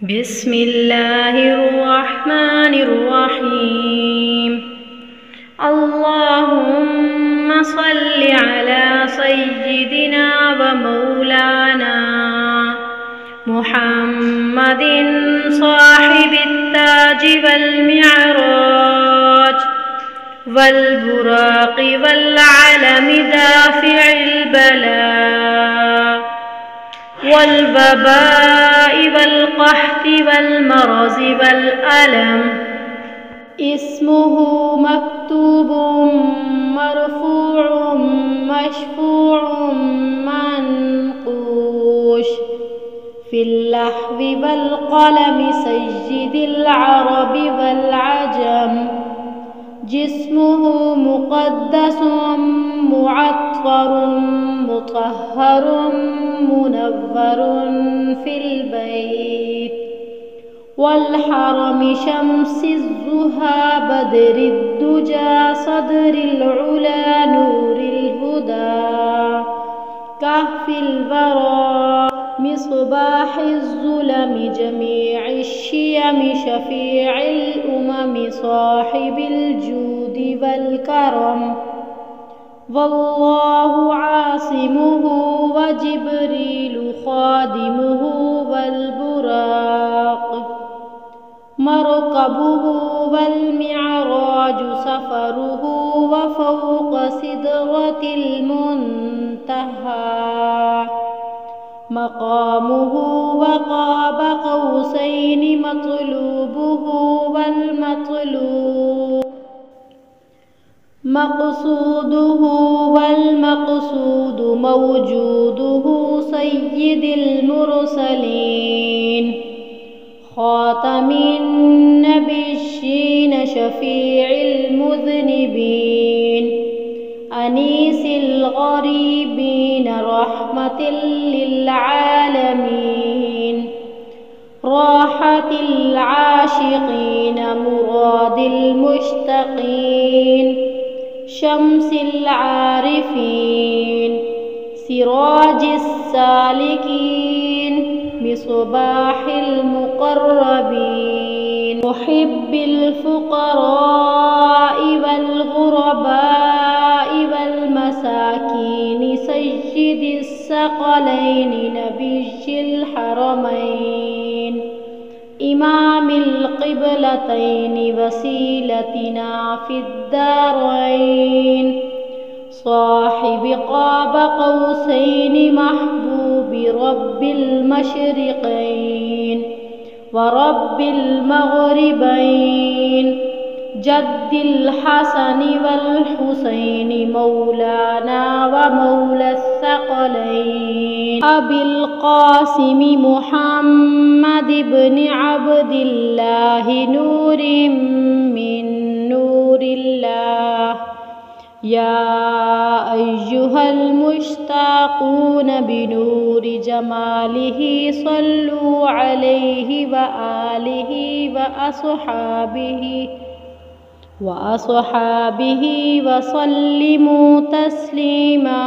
बिस्मिल्लाहिर्रहमानिर्रहीम। अल्लाहुम्मा सल्लि अला सय्यिदिना व मौलाना मुहम्मदिन साहिबित ताज वल मिअराज वल बुराक़ि वल अलमि दाफ़िइल बला वल वबाइ वल क़हति वल मरज़ि वल अलम। इस्मुहु मक्तूबुम मरफ़ूउम मशफ़ूउम मनक़ूश फ़िल लहवी वल क़लमि सय्यिदिल अरबि वल अजम। जिस्मुहु मुक़द्दसुम मुअत्तरुम मुतहहरुम मुनव्वरुन फ़िल बैत वल हरमि शम्सिज़्ज़ुहा बदरिद्दुजा सदरिल उला नूरिल हुदा कहफ़िल वरा मिस्बाहिज़्ज़ुलमि जमीइश्शियमि शफ़ीइल उममि साहिबिल जूदि वल करम। वल्लाहु आसिमुहु व जिब्रीलु खादिमुहु वल बुराक़ मरकबुहु वल मिअराजु सफ़रुहु व फ़ौक़ सिदरतिल मुंतहा मक़ामुहु व क़ाब क़ौसैनि मतलूबुहु वल मतलूब मक़सूदुहु वल मक़सूदु मौजूदुहु सय्यिदिल मुरसलीन ख़ातमिन नबिय्यीन शफ़ीइल मुज़निबीन अनीसिल ग़रीबीन रहमतिल लिल आलमीन राहतिल आशिक़ीन मुरादिल मुश्तक़ीन शम्सिल आरिफ़ीन सिराजिस सालिकीन मिस्बाहिल मुक़र्रबीन मुहिब्बिल फ़ुक़राइ वल ग़ुरबाइ वल मसाकीन सय्यिदिस सकलैनि नबिय्यिल हरमैन इमामिल क़िबलतैनि वसीलतिना फ़िद्दारैन साहिबि क़ाब क़ौसैनि महबूबि रब्बिल मशरिक़ैन व रब्बिल मग़रिबैन जद्दिल हसनि वल हुसैनि मौलाना व मौलस सकलैन अबिल क़ासिमि मुहम्मद इब्नि अब्दिल्लाहि नूरिम मिन नूरिल्लाह। या अय्युहल मुश्ताक़ून बिनूरि जमालिहि सल्लू अलैहि व आलिहि व अस्हाबिहि व सल्लिमू तस्लीमा।